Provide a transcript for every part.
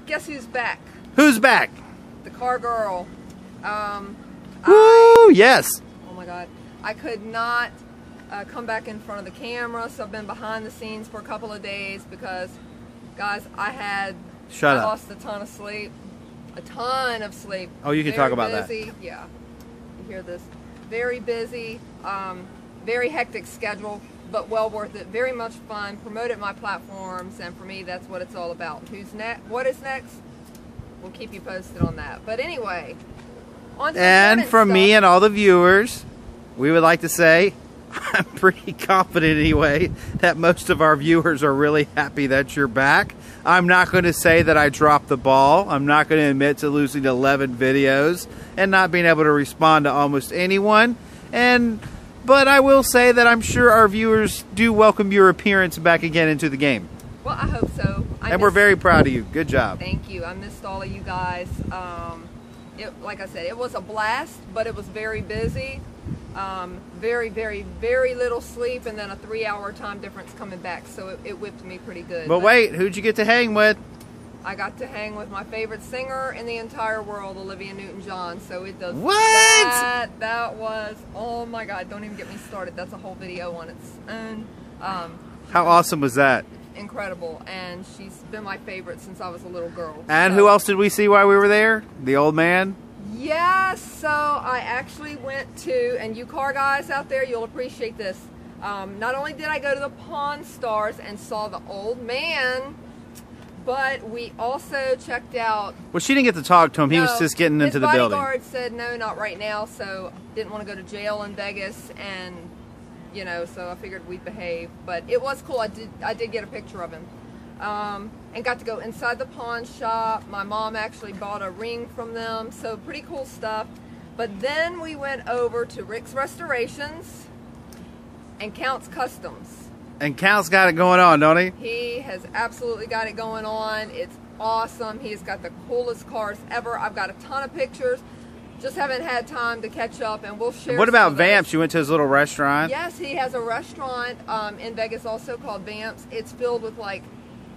guess who's back? Who's back? The car girl. Woo! Yes. Oh my God. I could not come back in front of the camera, so I've been behind the scenes for a couple of days because, guys, I lost a ton of sleep. A ton of sleep. Oh, you can talk about busy. That. Yeah. You hear this. Very busy, very hectic schedule, but well worth it. Very much fun. Promoted my platforms, and for me, that's what it's all about. Who's next? What is next? We'll keep you posted on that. But anyway, on to and from me and all the viewers, we would like to say, I'm pretty confident anyway, that most of our viewers are really happy that you're back. I'm not going to say that I dropped the ball. I'm not going to admit to losing 11 videos and not being able to respond to almost anyone. But I will say that I'm sure our viewers do welcome your appearance back again into the game. Well, I hope so. And we're very proud of you. Good job. Thank you. I missed all of you guys. Like I said, it was a blast, but it was very busy. Very, very, very little sleep, and then a 3-hour time difference coming back, so it whipped me pretty good. But wait, who'd you get to hang with? I got to hang with my favorite singer in the entire world, Olivia Newton-John, so it does what? That was, oh my God, don't even get me started. That's a whole video on its own. How awesome was that? Incredible, and she's been my favorite since I was a little girl. And who else did we see while we were there? The old man? Yeah, so I actually went to, and you car guys out there, you'll appreciate this. Not only did I go to the Pawn Stars and saw the old man, but we also checked out... Well, she didn't get to talk to him. He was just getting into the building. His bodyguard said, no, not right now, so didn't want to go to jail in Vegas, and, you know, so I figured we'd behave. But it was cool. I did get a picture of him. And got to go inside the pawn shop. My mom actually bought a ring from them, so pretty cool stuff. But then we went over to Rick's Restorations and Count's Customs. And Count's got it going on, don't he? He has absolutely got it going on. It's awesome. He's got the coolest cars ever. I've got a ton of pictures. Just haven't had time to catch up, and we'll share. What about Vamps? You went to his little restaurant? Yes, he has a restaurant in Vegas also called Vamps. It's filled with like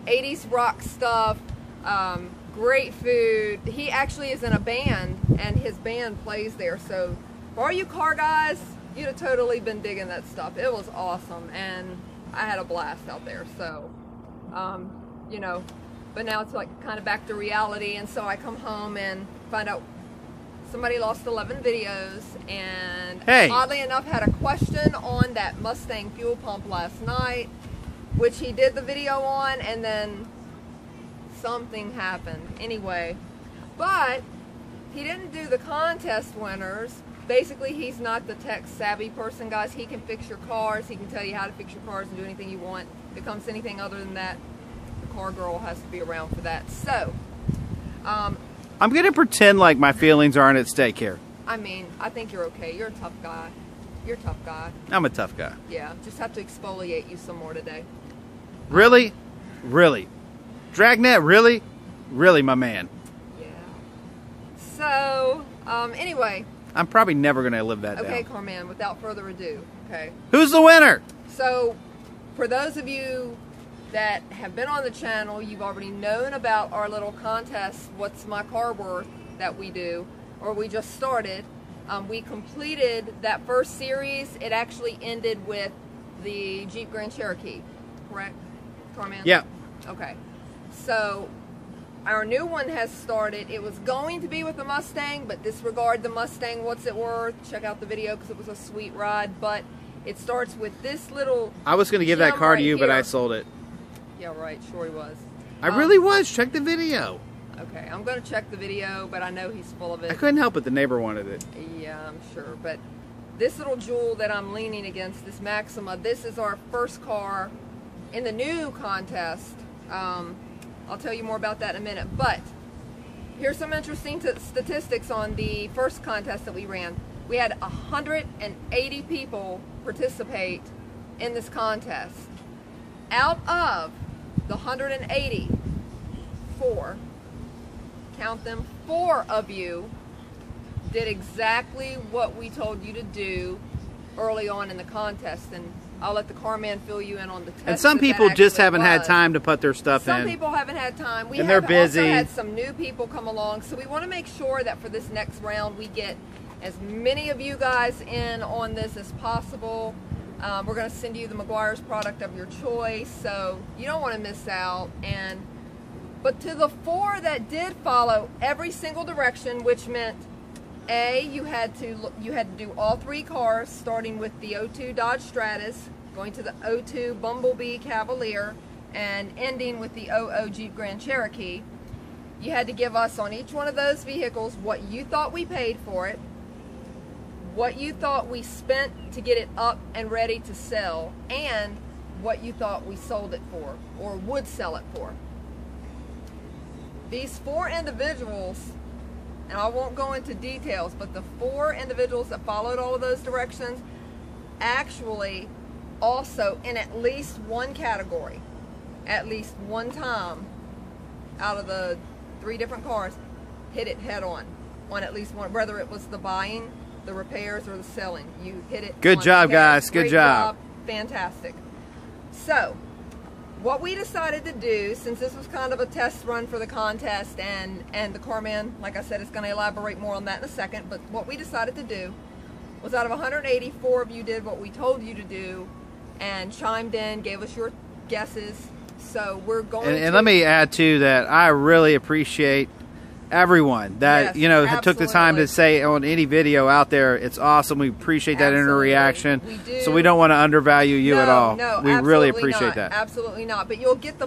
80s rock stuff, great food. He actually is in a band, and his band plays there. So for all you car guys, you'd have totally been digging that stuff. It was awesome, and I had a blast out there. So, you know, but now it's like kind of back to reality, and so I come home and find out somebody lost 11 videos, and oddly enough had a question on that Mustang fuel pump last night, which he did the video on, and then something happened. Anyway, but he didn't do the contest winners. Basically, he's not the tech-savvy person, guys. He can fix your cars. He can tell you how to fix your cars and do anything you want. If it comes to anything other than that, the car girl has to be around for that. So, I'm going to pretend like my feelings aren't at stake here. I mean, I think you're okay. You're a tough guy. You're a tough guy. I'm a tough guy. Yeah, just have to exfoliate you some more today. Really? Really? Dragnet, really? Really, my man? Yeah. So, anyway. I'm probably never going to live that down. Okay, Carman, without further ado, okay. Who's the winner? So, for those of you that have been on the channel, you've already known about our little contest, What's My Car Worth, that we do, or we just started. We completed that first series. It actually ended with the Jeep Grand Cherokee, correct, Carman? Yeah. Okay. So, our new one has started. It was going to be with the Mustang, but disregard the Mustang, what's it worth? Check out the video because it was a sweet ride, but it starts with this little... I was going to give that car to you, but I sold it. Yeah, right. Sure he was. I really was. Check the video. Okay, I'm going to check the video, but I know he's full of it. I couldn't help it. The neighbor wanted it. Yeah, I'm sure. But this little jewel that I'm leaning against, this Maxima, this is our first car in the new contest. I'll tell you more about that in a minute. But here's some interesting statistics on the first contest that we ran. We had 180 people participate in this contest. Out of the 180, count them, 4 of you did exactly what we told you to do early on in the contest. And I'll let the car man fill you in on the test. And some people just haven't had time to put their stuff in. Some people haven't had time. We and they're busy. Also had some new people come along, so we want to make sure that for this next round we get as many of you guys in on this as possible. We're going to send you the Meguiar's product of your choice, so you don't want to miss out. But to the 4 that did follow every single direction, which meant A, you had to do all 3 cars, starting with the 02 Dodge Stratus, going to the 02 Bumblebee Cavalier, and ending with the 00 Jeep Grand Cherokee. You had to give us on each one of those vehicles what you thought we paid for it, what you thought we spent to get it up and ready to sell, and what you thought we sold it for or would sell it for. These 4 individuals, and I won't go into details, but the 4 individuals that followed all of those directions actually also in at least one category, at least one time out of the 3 different cars, hit it head on at least one, whether it was the buying, the repairs, or the selling. You hit it. Good job, guys. Good job. Fantastic. So what we decided to do, since this was kind of a test run for the contest, and the car man, like I said, is going to elaborate more on that in a second, but what we decided to do was, out of 184 of you did what we told you to do and chimed in, gave us your guesses. So we're going to... And let me add, too, that I really appreciate everyone that, yes, took the time to say on any video out there, it's awesome. We appreciate that reaction. We do. So we don't want to undervalue you at all. No, we really appreciate that. Absolutely not. But you'll get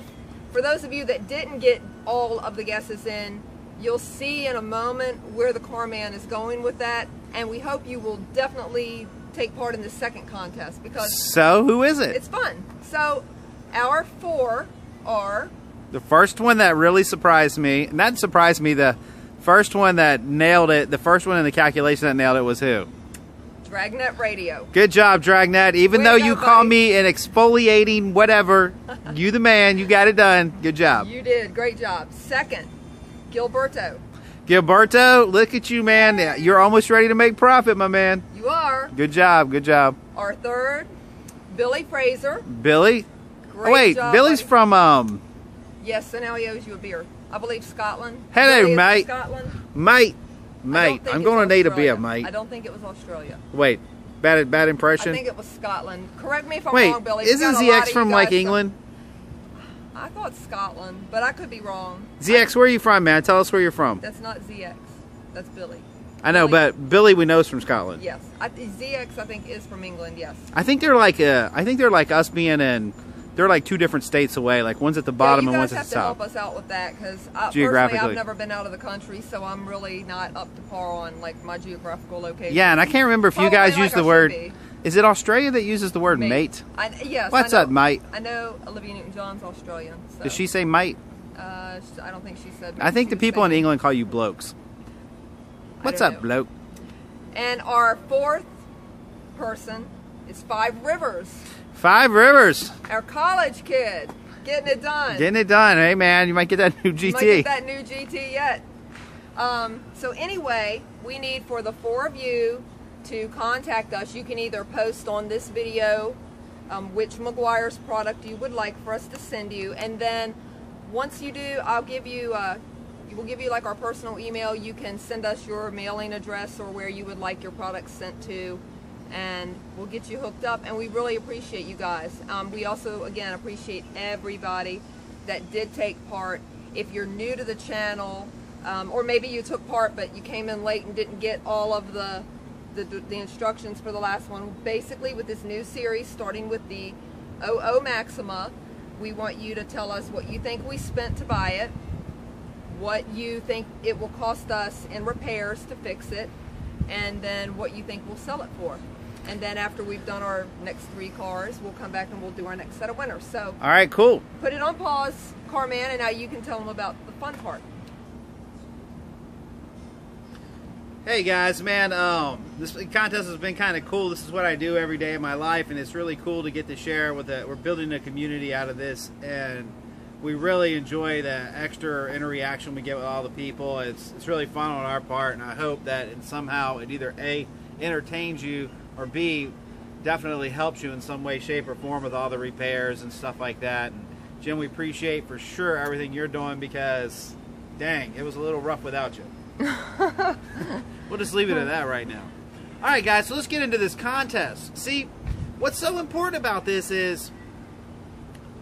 for those of you that didn't get all of the guesses in, you'll see in a moment where the car man is going with that. And we hope you will definitely take part in the second contest, because... So, who is it? It's fun. So, our 4 are... The first one that really surprised me, and that surprised me, the first one that nailed it, the first one in the calculation that nailed it was who? Dragnet Radio. Good job, Dragnet. Even though you call me an exfoliating whatever, you the man, you got it done. Good job. You did. Great job. Second, Gilberto. Gilberto, look at you, man. You're almost ready to make profit, my man. You are. Good job. Good job. Our third, Billy Fraser. Billy? Great job, Billy's buddy. From... Yes, so now he owes you a beer. I believe Scotland. Hello, mate. Scotland. Mate. I'm going to need a beer, mate. I don't think it was Australia. Wait. Bad impression? I think it was Scotland. Correct me if I'm Wait, wrong, Billy. isn't ZX from, like, England? I thought Scotland, but I could be wrong. ZX, where are you from, man? Tell us where you're from. That's not ZX. That's Billy. I know, but Billy we know is from Scotland. Yes. ZX, I think, is from England, yes. I think they're like us being in... They're like 2 different states away. Like one's at the bottom and one's at the top. You guys have to help us out with that, because geographically, personally, I've never been out of the country, so I'm really not up to par on like my geographical location. Yeah, and I can't remember if you guys use the word. Is it Australia that uses the word mate? Yes. What's up, mate? I know Olivia Newton-John's Australian. So. Does she say mate? I don't think she said. I think the people in England call you blokes. What's up, bloke? And our 4th person is 5 Rivers. 5 Rivers. Our college kid. Getting it done. Getting it done. Hey, man, you might get that new GT. You might get that new GT yet. So anyway, we need for the 4 of you to contact us. You can either post on this video which Meguiar's product you would like for us to send you. And then once you do, I'll give you... we'll give you like our personal email. You can send us your mailing address or where you would like your product sent to, and we'll get you hooked up. And we really appreciate you guys. We also, again, appreciate everybody that did take part. If you're new to the channel, or maybe you took part but you came in late and didn't get all of the instructions for the last one, basically with this new series starting with the 00 Maxima, we want you to tell us what you think we spent to buy it, what you think it will cost us in repairs to fix it, and then what you think we'll sell it for. And then after we've done our next 3 cars, we'll come back and we'll do our next set of winners. So, all right, cool. Put it on pause, Carman, and now you can tell them about the fun part. Hey guys, man, this contest has been kind of cool. This is what I do every day of my life, and it's really cool to get to share with it. We're building a community out of this, and we really enjoy the extra interaction we get with all the people. It's really fun on our part, and I hope that somehow it either A, entertains you, or B, definitely helps you in some way, shape, or form with all the repairs and stuff like that. And Jim, we appreciate for sure everything you're doing, because dang, it was a little rough without you. We'll just leave it at that right now. All right, guys, so let's get into this contest. See, what's so important about this is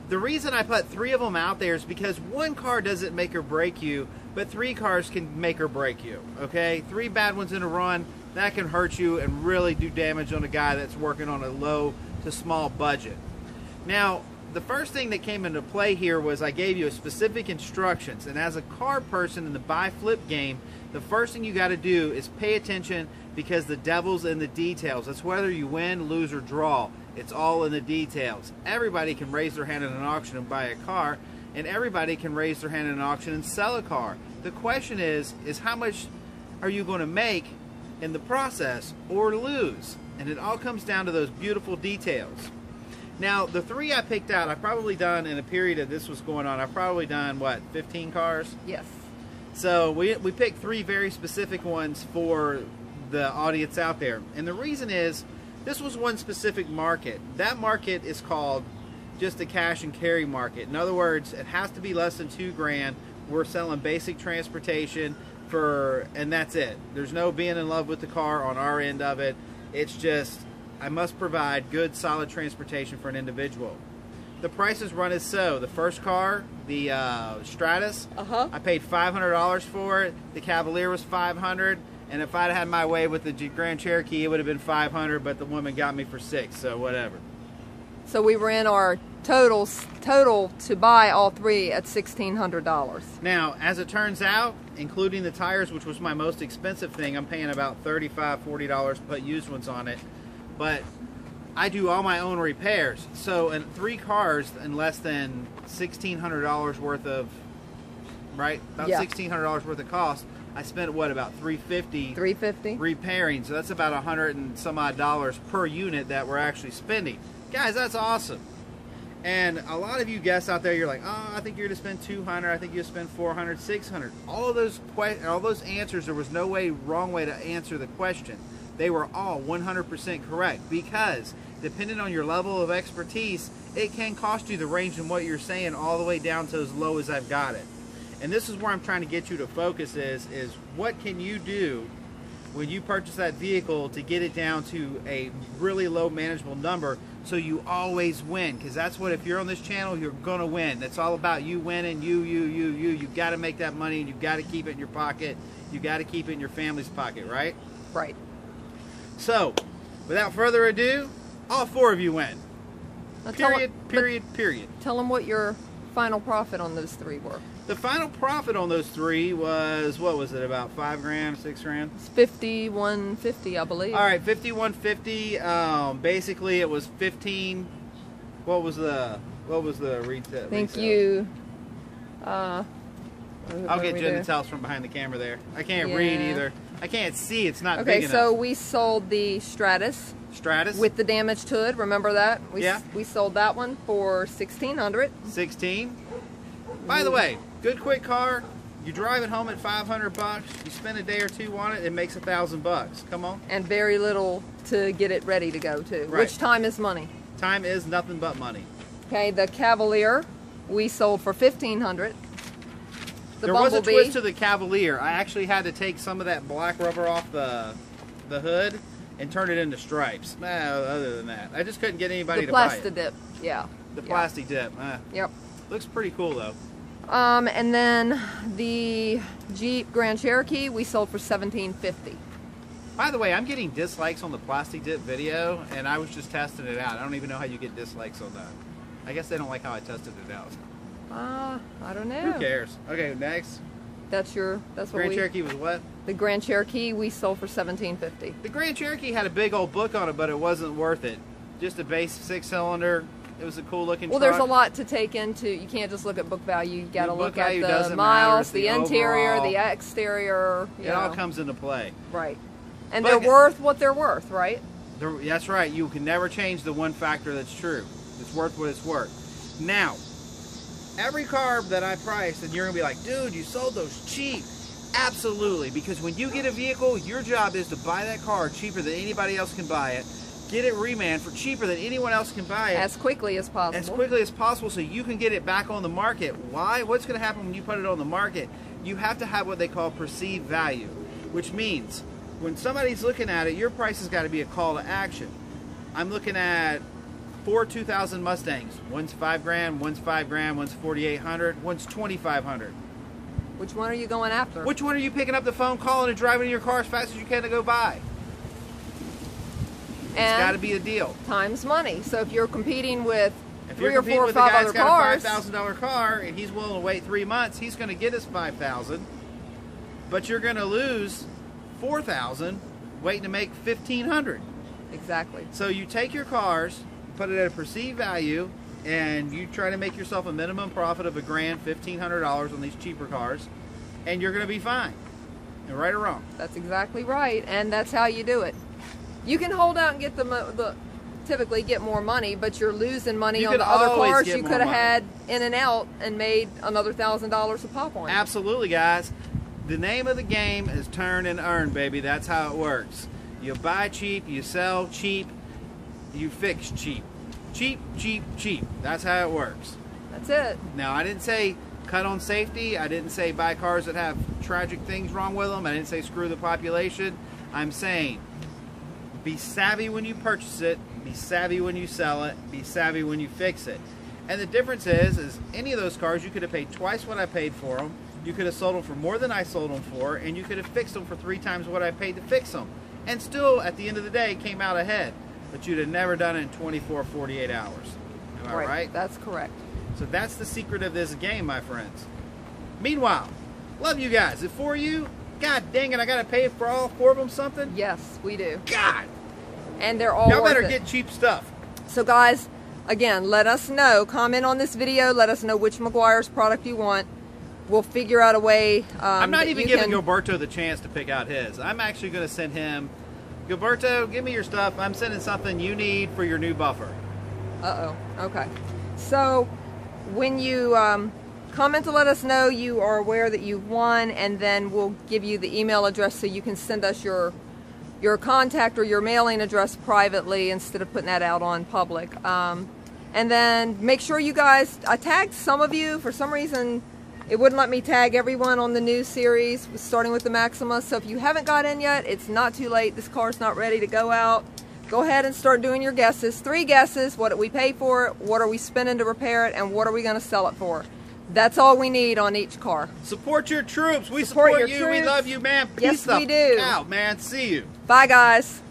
the reason I put 3 of them out there is because one car doesn't make or break you, but 3 cars can make or break you, okay? 3 bad ones in a run, that can hurt you and really do damage on a guy that's working on a low to small budget. Now, the first thing that came into play here was I gave you specific instructions, and as a car person in the buy flip game, the first thing you got to do is pay attention, because the devil's in the details. That's whether you win, lose, or draw. It's all in the details. Everybody can raise their hand in an auction and buy a car, and everybody can raise their hand in an auction and sell a car. The question is how much are you going to make in the process or lose? And it all comes down to those beautiful details. Now, the 3 I picked out, I've probably done, in a period that this was going on, I've probably done, what, 15 cars? Yes. So we picked 3 very specific ones for the audience out there. And the reason is, this was one specific market. That market is called just a cash and carry market. In other words, it has to be less than $2 grand. We're selling basic transportation and that's it. There's no being in love with the car on our end of it. It's just, I must provide good, solid transportation for an individual. The prices run as so. The first car, the Stratus, I paid $500 for it. The Cavalier was $500. And if I'd had my way with the Grand Cherokee, it would have been $500, but the woman got me for $6, so whatever. So we ran our total to buy all 3 at $1,600. Now, as it turns out, including the tires, which was my most expensive thing, I'm paying about $35, $40 to put used ones on it. But I do all my own repairs. So in 3 cars in less than $1,600 worth of, right? About $1,600 worth of cost. I spent, what, about $350 repairing. So that's about $100 and some odd dollars per unit that we're actually spending. Guys, that's awesome. And a lot of you guests out there, you're like, oh, I think you're going to spend $200. I think you'll spend $400, $600. All those answers, there was no wrong way to answer the question. They were all 100% correct, because depending on your level of expertise, it can cost you the range in what you're saying all the way down to as low as I've got it. And this is where I'm trying to get you to focus is what can you do when you purchase that vehicle to get it down to a really low manageable number so you always win? Because that's what, if you're on this channel, you're going to win. It's all about you winning, you got to make that money, and you've got to keep it in your pocket. You got to keep it in your family's pocket, right? Right. So, without further ado, all 4 of you win. Now Period. Tell them what your final profit on those 3 were. The final profit on those 3 was, what was it, about 5 grand, 6 grand? It's $51.50, I believe. All right, $51.50. Basically, it was 15. What was the retail? Thank you. I'll get Jen to tell us from behind the camera there. I can't read either. I can't see. It's not big enough. Okay, so we sold the Stratus. With the damaged hood. Remember that? We sold that one for $1,600. $16. By the way, good quick car. You drive it home at $500. You spend a day or 2 on it, it makes $1,000. Come on. And very little to get it ready to go to. Right. Which time is money. Time is nothing but money. Okay, the Cavalier we sold for $1,500. There was a twist to the Cavalier. I actually had to take some of that black rubber off the hood and turn it into stripes. Other than that, I just couldn't get anybody to buy it. The plastic dip, yeah. The plastic dip. Yep. Looks pretty cool though. And then the Jeep Grand Cherokee we sold for $1,750. By the way, I'm getting dislikes on the plastic dip video, and I was just testing it out. I don't even know how you get dislikes on that. I guess they don't like how I tested it out. I don't know. Who cares? Okay, next. That's what Grand Cherokee was what? The Grand Cherokee we sold for $1,750. The Grand Cherokee had a big old book on it, but it wasn't worth it. Just a base 6-cylinder. It was a cool looking truck. Well, there's a lot to take into. You can't just look at book value. You got to look at the miles, the interior, the exterior. It all comes into play. Right. And they're worth what they're worth, right? That's right. You can never change the one factor that's true. It's worth what it's worth. Now, every car that I priced, and you're going to be like, dude, you sold those cheap. Absolutely. Because when you get a vehicle, your job is to buy that car cheaper than anybody else can buy it. Get it reman for cheaper than anyone else can buy it. As quickly as possible. As quickly as possible so you can get it back on the market. Why? What's going to happen when you put it on the market? You have to have what they call perceived value, which means when somebody's looking at it, your price has got to be a call to action. I'm looking at 4 2000 Mustangs. One's $5,000, one's $5,000, one's $4,800, one's $2,500. Which one are you going after? Which one are you picking up the phone, calling, and driving in your car as fast as you can to go buy? It's got to be a deal. Time's money. So if you're competing with if 3 you're or 4 or 5 other got cars, a $5,000 car and he's willing to wait 3 months, he's going to get his $5,000, but you're going to lose $4,000 waiting to make $1,500. Exactly. So you take your cars, put it at a perceived value, and you try to make yourself a minimum profit of $1,000, $1,500 on these cheaper cars, and you're going to be fine. And right or wrong? That's exactly right, and that's how you do it. You can hold out and get typically get more money, but you're losing money on the other cars you could have had in and out and made another $1,000 a pop on. Absolutely, guys. The name of the game is turn and earn, baby. That's how it works. You buy cheap, you sell cheap, you fix cheap. Cheap, cheap, cheap. That's how it works. That's it. Now, I didn't say cut on safety. I didn't say buy cars that have tragic things wrong with them. I didn't say screw the population. I'm saying be savvy when you purchase it, be savvy when you sell it, be savvy when you fix it. And the difference is any of those cars, you could have paid twice what I paid for them, you could have sold them for more than I sold them for, and you could have fixed them for 3 times what I paid to fix them. And still, at the end of the day, came out ahead. But you'd have never done it in 24, 48 hours. Am I right? That's correct. So that's the secret of this game, my friends. Meanwhile, love you guys. If for you, God dang it, I got to pay for all 4 of them something? Yes, we do. God! And they're all Y'all better worth it. get cheap stuff. So guys, again, let us know. Comment on this video. Let us know which Meguiar's product you want. We'll figure out a way. I'm not even giving Gilberto the chance to pick out his. I'm actually going to send him, Gilberto, give me your stuff. I'm sending something you need for your new buffer. Uh-oh. Okay. So when you comment to let us know you are aware that you've won, and then we'll give you the email address so you can send us your contact or your mailing address privately instead of putting that out on public. And then make sure you guys, I tagged some of you. For some reason, it wouldn't let me tag everyone on the new series, starting with the Maxima. So if you haven't got in yet, it's not too late. This car's not ready to go out. Go ahead and start doing your guesses. 3 guesses. What did we pay for it? What are we spending to repair it? And what are we going to sell it for? That's all we need on each car. Support your troops. We support you. Troops. We love you, man. Peace Yes, we do. out, man. See you. Bye, guys.